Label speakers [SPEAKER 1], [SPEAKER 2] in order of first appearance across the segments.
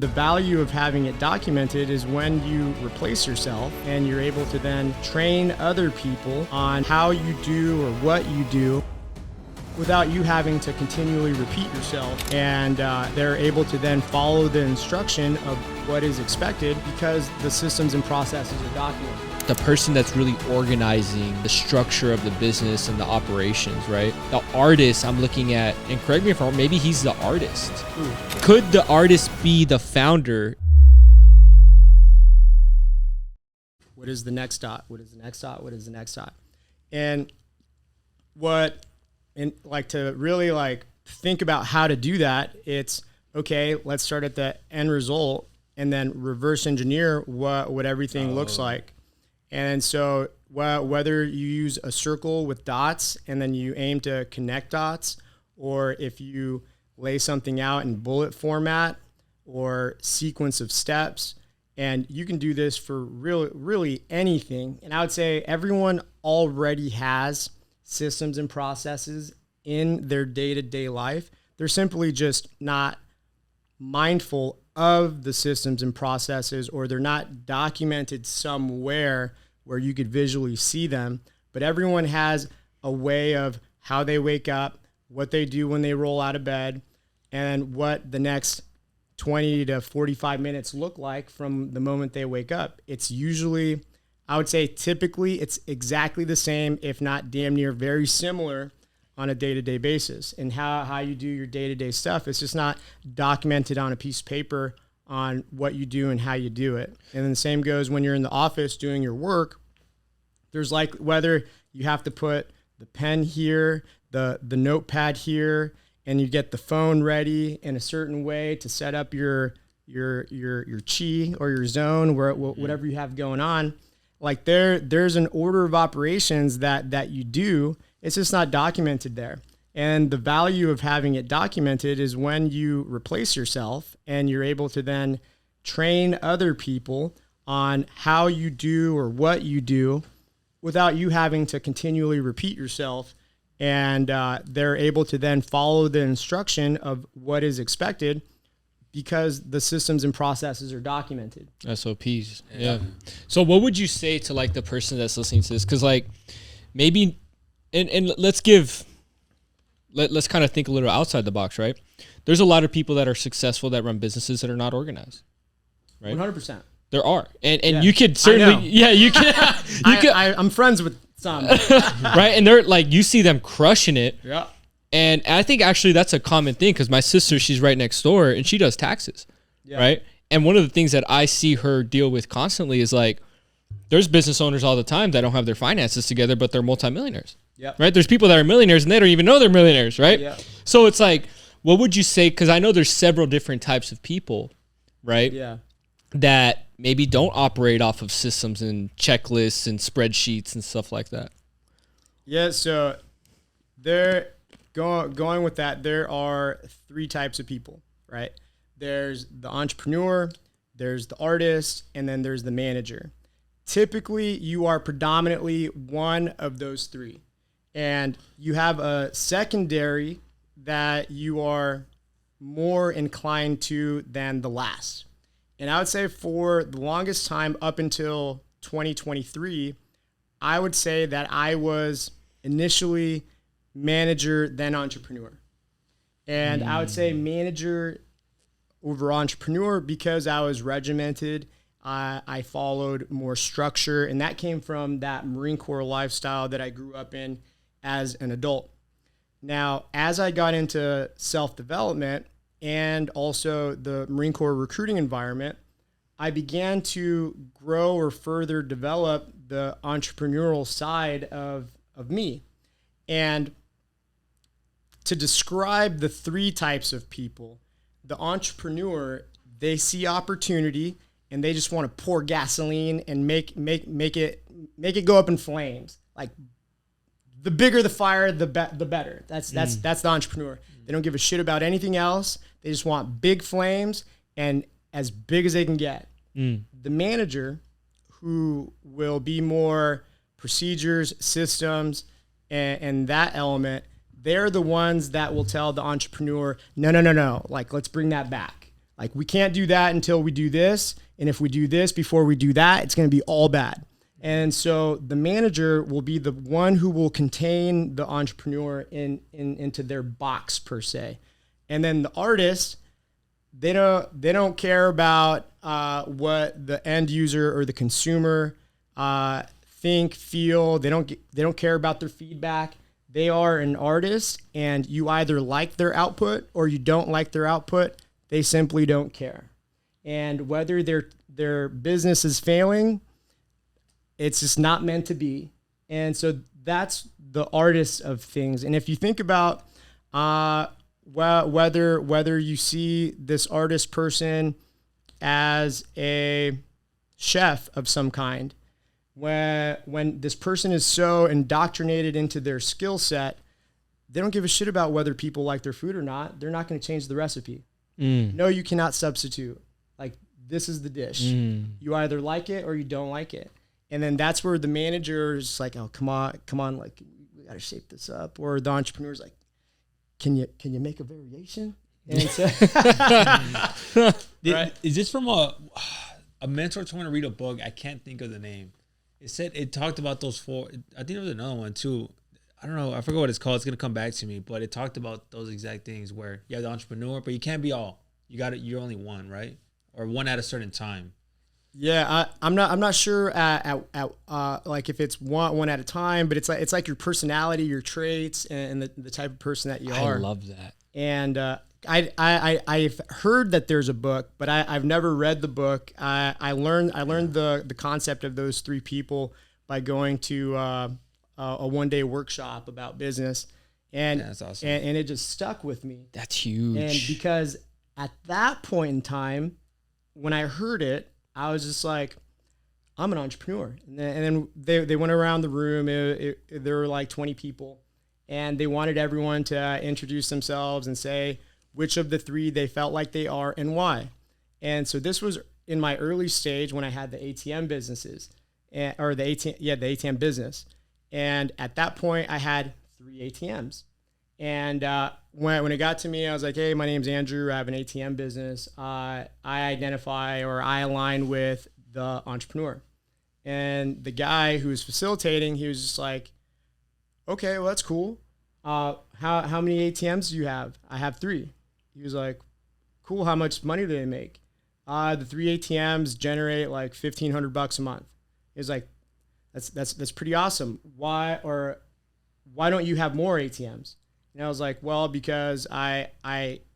[SPEAKER 1] The value of having it documented is when you replace yourself and you're able to then train other people on how you do or what you do without you having to continually repeat yourself. And they're able to then follow the instruction of what is expected because the systems and processes are documented.
[SPEAKER 2] The person that's really organizing the structure of the business and the operations, right? The artist I'm looking at, and correct me if I'm wrong, maybe he's the artist.
[SPEAKER 1] Ooh.
[SPEAKER 2] Could the artist be the founder?
[SPEAKER 1] What is the next dot? What is the next dot? What is the next dot? And to really think about how to do that, it's okay, let's start at the end result and then reverse engineer what everything looks like. And so whether you use a circle with dots and then you aim to connect dots, or if you lay something out in bullet format or sequence of steps, and you can do this for really anything. And I would say everyone already has systems and processes in their day-to-day life. They're simply just not mindful of the systems and processes, or they're not documented somewhere where you could visually see them. But everyone has a way of how they wake up, what they do when they roll out of bed, and what the next 20 to 45 minutes look like from the moment they wake up. It's usually, I would say typically it's exactly the same, if not damn near very similar on a day-to-day basis. And how you do your day-to-day stuff, it's just not documented on a piece of paper on what you do and how you do it. And then the same goes when you're in the office doing your work. There's whether you have to put the pen here, the notepad here, and you get the phone ready in a certain way to set up your chi or your zone, whatever you have going on. There's an order of operations that you do. It's just not documented there. And the value of having it documented is when you replace yourself and you're able to then train other people on how you do or what you do without you having to continually repeat yourself. And they're able to then follow the instruction of what is expected because the systems and processes are documented.
[SPEAKER 2] SOPs. Yeah. So what would you say to the person that's listening to this? Because maybe, and let's kind of think a little outside the box, right? There's a lot of people that are successful that run businesses that are not organized, right?
[SPEAKER 1] 100%.
[SPEAKER 2] There are. And you could certainly, you can.
[SPEAKER 1] I'm friends with some.
[SPEAKER 2] Right? And they're you see them crushing it.
[SPEAKER 1] Yeah.
[SPEAKER 2] And I think actually that's a common thing because my sister, she's right next door and she does taxes, right? And one of the things that I see her deal with constantly is there's business owners all the time that don't have their finances together, but they're multimillionaires.
[SPEAKER 1] Yep.
[SPEAKER 2] Right? There's people that are millionaires and they don't even know they're millionaires, right?
[SPEAKER 1] Yeah.
[SPEAKER 2] So it's what would you say? Because I know there's several different types of people, right?
[SPEAKER 1] Yeah.
[SPEAKER 2] That maybe don't operate off of systems and checklists and spreadsheets and stuff like that.
[SPEAKER 1] Yeah. So they're going with that. There are three types of people, right? There's the entrepreneur, there's the artist, and then there's the manager. Typically, you are predominantly one of those three. And you have a secondary that you are more inclined to than the last. And I would say for the longest time up until 2023, I would say that I was initially manager, then entrepreneur. And I would say manager over entrepreneur because I was regimented. I followed more structure, and that came from that Marine Corps lifestyle that I grew up in as an adult. Now, as I got into self-development and also the Marine Corps recruiting environment, I began to grow or further develop the entrepreneurial side of me. And to describe the three types of people, the entrepreneur, they see opportunity and they just want to pour gasoline and make it go up in flames. The bigger the fire, the better. That's the entrepreneur. They don't give a shit about anything else. They just want big flames and as big as they can get. The manager, who will be more procedures, systems, and that element, they're the ones that will tell the entrepreneur, no. Let's bring that back. Like, we can't do that until we do this. And if we do this before we do that, it's going to be all bad. And so the manager will be the one who will contain the entrepreneur into their box per se. And then the artist, they don't care about what the end user or the consumer think, feel. They don't care about their feedback. They are an artist, and you either like their output or you don't like their output. They simply don't care. And whether their business is failing, it's just not meant to be. And so that's the artist of things. And if you think about whether you see this artist person as a chef of some kind, when this person is so indoctrinated into their skill set, they don't give a shit about whether people like their food or not. They're not going to change the recipe. No, you cannot substitute. Like, this is the dish. You either like it or you don't like it. And then that's where the manager is like, oh, come on, like, we got to shape this up. Or the entrepreneur's like, can you make a variation? And so,
[SPEAKER 3] right. Is this from a mentor told me to read a book? I can't think of the name. It talked about those four. I think there was another one too. I don't know. I forgot what it's called. It's gonna come back to me. But it talked about those exact things where you have the entrepreneur, but you can't be all. You're only one, right? Or one at a certain time.
[SPEAKER 1] Yeah, I'm not sure at like if it's one at a time, but it's like your personality, your traits, and the type of person that you are.
[SPEAKER 2] I love that.
[SPEAKER 1] And I've heard that there's a book, but I've never read the book. I learned the concept of those three people by going to a one-day workshop about business, and
[SPEAKER 3] that's awesome.
[SPEAKER 1] And it just stuck with me.
[SPEAKER 2] That's huge.
[SPEAKER 1] And because at that point in time, when I heard it, I was just like, I'm an entrepreneur. And then they went around the room. There were like 20 people, and they wanted everyone to introduce themselves and say which of the three they felt like they are and why. And so this was in my early stage when I had the ATM businesses, the ATM business. And at that point, I had 3 ATMs. And when it got to me, I was like, hey, my name's Andrew. I have an ATM business. I identify or I align with the entrepreneur. And the guy who was facilitating, he was just like, okay, well, that's cool. How many ATMs do you have? I have 3. He was like, cool. How much money do they make? The 3 ATMs generate like $1,500 a month. He was like, that's pretty awesome. Why don't you have more ATMs? And I was like, well, because I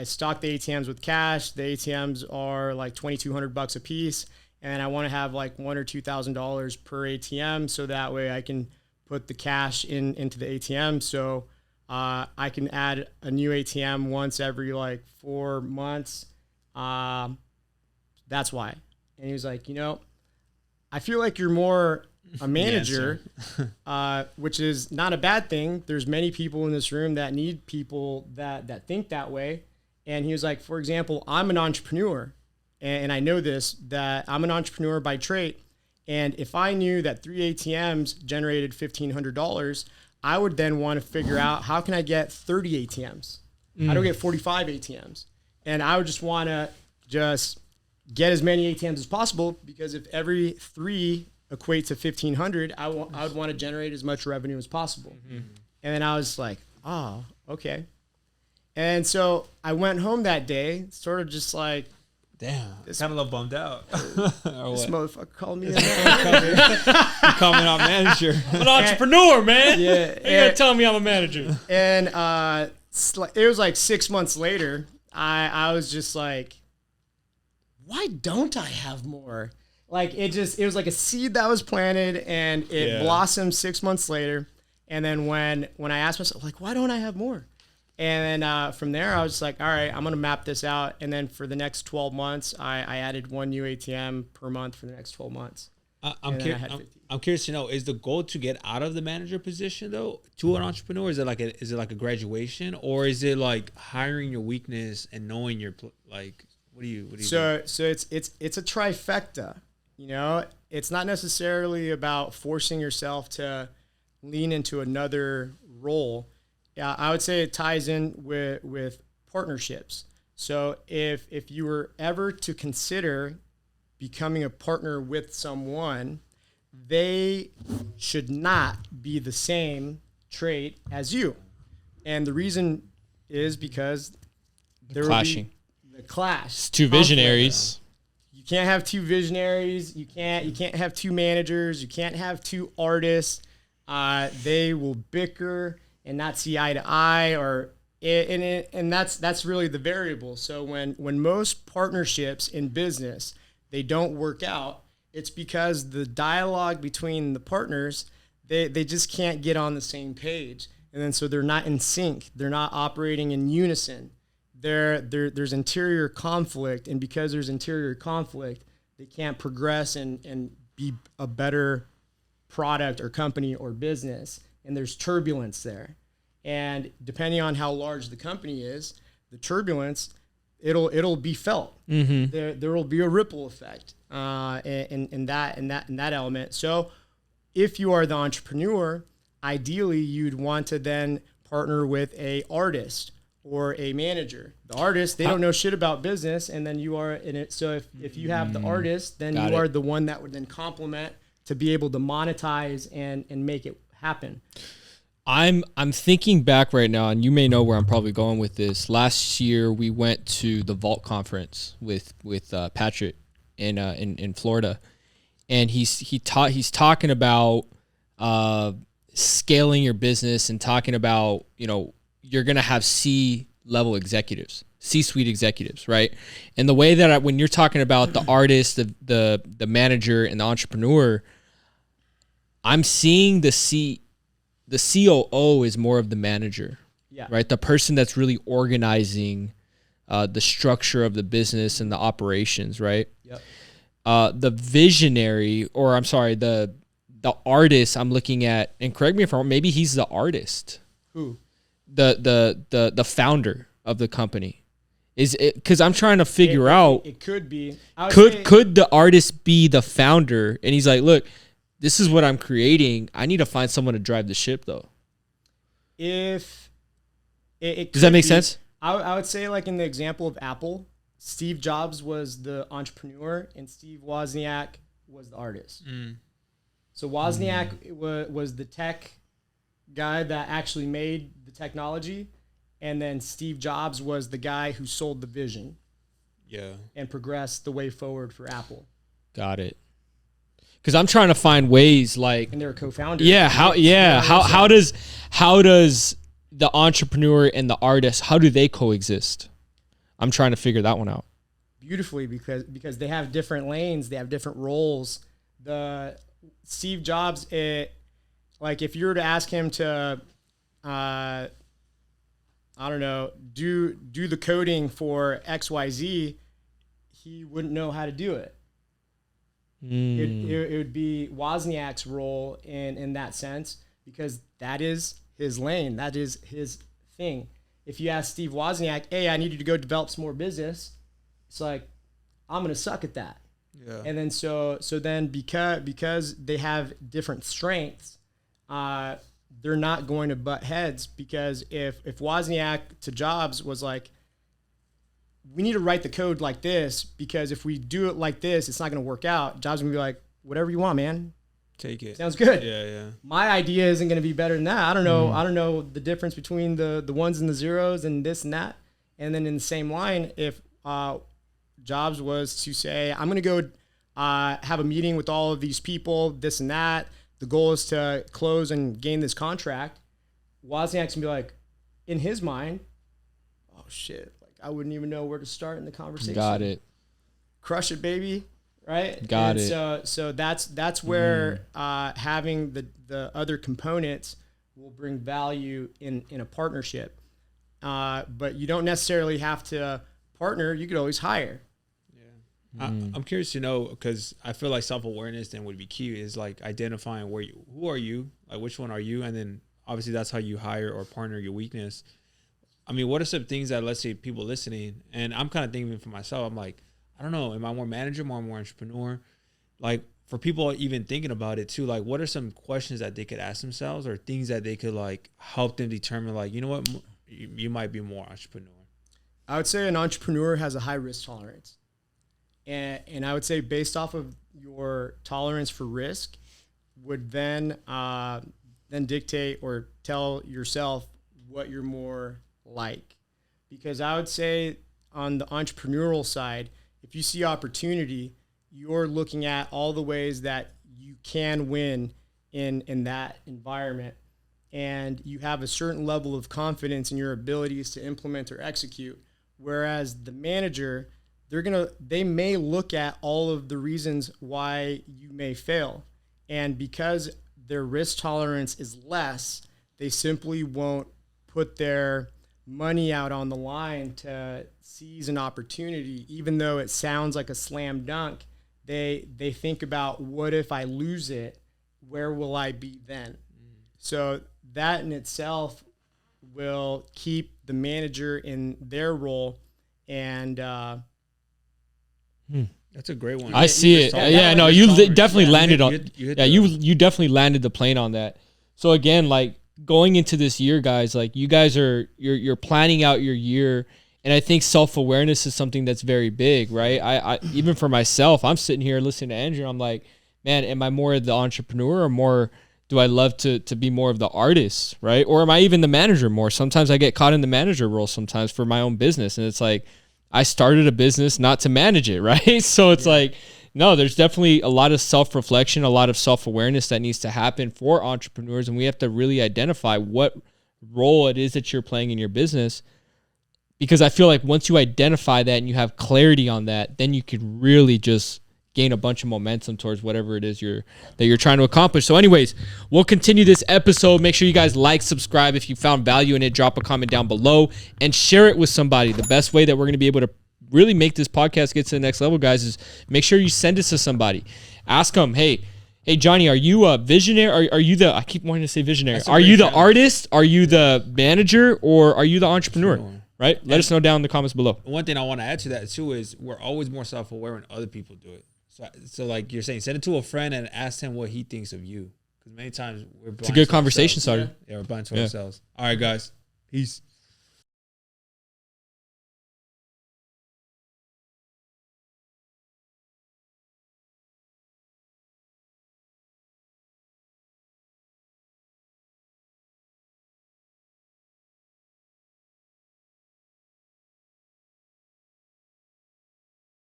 [SPEAKER 1] stock the ATMs with cash. The ATMs are like $2,200 a piece, and I want to have like $1,000 or $2,000 per ATM, so that way I can put the cash into the ATM. So I can add a new ATM once every like 4 months. That's why. And he was like, I feel like you're more a manager, which is not a bad thing. There's many people in this room that need people that think that way. And he was like, for example, I'm an entrepreneur, and I know this, that I'm an entrepreneur by trait. And if I knew that 3 ATMs generated $1,500, I would then want to figure out how can I get 30 ATMs? How do I get 45 ATMs? And I would just want to get as many ATMs as possible, because if every 3 equate to 1,500, I would want to generate as much revenue as possible. Mm-hmm. And then I was like, oh, okay. And so I went home that day, sort of just like,
[SPEAKER 3] damn, this kind of a little bummed out.
[SPEAKER 1] This motherfucker called me a
[SPEAKER 3] coming out manager.
[SPEAKER 2] I'm an entrepreneur, man.
[SPEAKER 1] Yeah,
[SPEAKER 2] you gotta tell me I'm a manager.
[SPEAKER 1] And it was like 6 months later, I was just like, why don't I have more? Like, it was like a seed that was planted, and it blossomed 6 months later. And then when I asked myself, like, why don't I have more? And then from there, I was just like, all right, I'm going to map this out. And then for the next 12 months, I added 1 new ATM per month for the next 12 months.
[SPEAKER 3] I'm curious to know, is the goal to get out of the manager position, though, to an entrepreneur? Is it like a graduation, or is it like hiring your weakness and knowing your, like, what do you
[SPEAKER 1] So it's a trifecta. It's not necessarily about forcing yourself to lean into another role. I would say it ties in with partnerships. So if you were ever to consider becoming a partner with someone, they should not be the same trait as you. And the reason is because there
[SPEAKER 2] clashing.
[SPEAKER 1] will be the clash.
[SPEAKER 2] It's two visionaries.
[SPEAKER 1] You can't have two visionaries. You can't have two managers. You can't have two artists. They will bicker and not see eye to eye, and that's really the variable. So when most partnerships in business, they don't work out, it's because the dialogue between the partners, they just can't get on the same page. And then so they're not in sync. They're not operating in unison. There's interior conflict, and because there's interior conflict, they can't progress and be a better product or company or business. And there's turbulence there. And depending on how large the company is, the turbulence, it'll be felt. Mm-hmm. There will be a ripple effect in that element. So if you are the entrepreneur, ideally you'd want to then partner with a artist or a manager. The artist, they don't know shit about business, and then you are in it. So if you have the artist, then you are the one that would then complement to be able to monetize and make it happen.
[SPEAKER 2] I'm thinking back right now, and you may know where I'm probably going with this. Last year, we went to the Vault conference with Patrick in Florida, and he's talking about scaling your business and talking about, you're gonna have C-level executives, C-suite executives, right? And the way that when you're talking about the artist, the manager, and the entrepreneur, I'm seeing the COO is more of the manager, right? The person that's really organizing the structure of the business and the operations, right?
[SPEAKER 1] Yep.
[SPEAKER 2] The visionary, or I'm sorry, the artist I'm looking at, and correct me if I'm wrong, maybe he's the artist.
[SPEAKER 1] Who?
[SPEAKER 2] The founder of the company. Is it, because I'm trying to figure out.
[SPEAKER 1] It could be.
[SPEAKER 2] Could the artist be the founder? And he's like, look, this is what I'm creating. I need to find someone to drive the ship, though.
[SPEAKER 1] If it
[SPEAKER 2] does that make sense?
[SPEAKER 1] I would say, like in the example of Apple, Steve Jobs was the entrepreneur and Steve Wozniak was the artist. So Wozniak was the tech guy that actually made the technology, and then Steve Jobs was the guy who sold the vision.
[SPEAKER 3] Yeah. And
[SPEAKER 1] progressed the way forward for Apple.
[SPEAKER 2] Got it. Because I'm trying to find ways, like,
[SPEAKER 1] and they're co-founders.
[SPEAKER 2] Yeah. How does the entrepreneur and the artist, how do they coexist? I'm trying to figure that one out.
[SPEAKER 1] Beautifully, because they have different lanes, they have different roles. The Steve Jobs, like if you were to ask him to, I don't know, do the coding for XYZ, he wouldn't know how to do it. It would be Wozniak's role in that sense, because that is his lane. That is his thing. If you ask Steve Wozniak, hey, I need you to go develop some more business, it's like, I'm going to suck at that. Yeah. And then so then because they have different strengths, they're not going to butt heads, because if Wozniak to Jobs was like, we need to write the code like this, because if we do it like this, it's not going to work out. Jobs going to be like, whatever you want, man.
[SPEAKER 3] Take it.
[SPEAKER 1] Sounds good.
[SPEAKER 3] Yeah.
[SPEAKER 1] My idea isn't going to be better than that. I don't know. I don't know the difference between the ones and the zeros and this and that. And then in the same line, if Jobs was to say, I'm going to go have a meeting with all of these people, this and that. The goal is to close and gain this contract. Wozniak's going to be like, in his mind, oh, shit. I wouldn't even know where to start in the conversation.
[SPEAKER 2] Got it.
[SPEAKER 1] Crush it, baby. Right?
[SPEAKER 2] Got it.
[SPEAKER 1] So that's where having the other components will bring value in a partnership. But you don't necessarily have to partner. You could always hire.
[SPEAKER 3] Yeah. I'm curious to know, because I feel like self-awareness then would be key, is like identifying who are you, like which one are you, and then obviously that's how you hire or partner your weakness. I mean, what are some things that, let's say, people listening, and I'm kind of thinking for myself, I'm like, I don't know, am I more manager, more entrepreneur? Like, for people even thinking about it too, like, what are some questions that they could ask themselves, or things that they could like help them determine, like, you know what, you might be more entrepreneur?
[SPEAKER 1] I would say an entrepreneur has a high risk tolerance. And I would say based off of your tolerance for risk would then dictate or tell yourself what you're more like. Because I would say on the entrepreneurial side, if you see opportunity, you're looking at all the ways that you can win in that environment. And you have a certain level of confidence in your abilities to implement or execute. Whereas the manager, they may look at all of the reasons why you may fail. And because their risk tolerance is less, they simply won't put their money out on the line to seize an opportunity, even though it sounds like a slam dunk. They think about, what if I lose it? Where will I be then? So that in itself will keep the manager in their role. And
[SPEAKER 3] that's a great one.
[SPEAKER 2] I see it. Yeah, no, you definitely landed on. You definitely landed the plane on that. So again, like going into this year, guys, like you guys you're planning out your year, and I think self-awareness is something that's very big, right? I even for myself, I'm sitting here listening to Andrew. I'm like, man, am I more the entrepreneur or more? Do I love to be more of the artist, right? Or am I even the manager more? Sometimes I get caught in the manager role sometimes for my own business. And it's like, I started a business not to manage it, right? So it's like, no, there's definitely a lot of self-reflection, a lot of self-awareness that needs to happen for entrepreneurs. And we have to really identify what role it is that you're playing in your business. Because I feel like once you identify that and you have clarity on that, then you could really just gain a bunch of momentum towards whatever it is that you're trying to accomplish. So anyways, we'll continue this episode. Make sure you guys like, subscribe. If you found value in it, drop a comment down below and share it with somebody. The best way that we're going to be able to really make this podcast get to the next level, guys, is make sure you send it to somebody. Ask them, hey, Johnny, are you a visionary? Are you the, I keep wanting to say visionary. Are you the artist? Are you the manager? Or are you the entrepreneur? Right? Let us know down in the comments below.
[SPEAKER 3] One thing I want to add to that too is we're always more self-aware when other people do it. So like you're saying, send it to a friend and ask him what he thinks of you. Because many times we're blind.
[SPEAKER 2] It's a good conversation starter.
[SPEAKER 3] Yeah, we're blind to ourselves. All right, guys. Peace.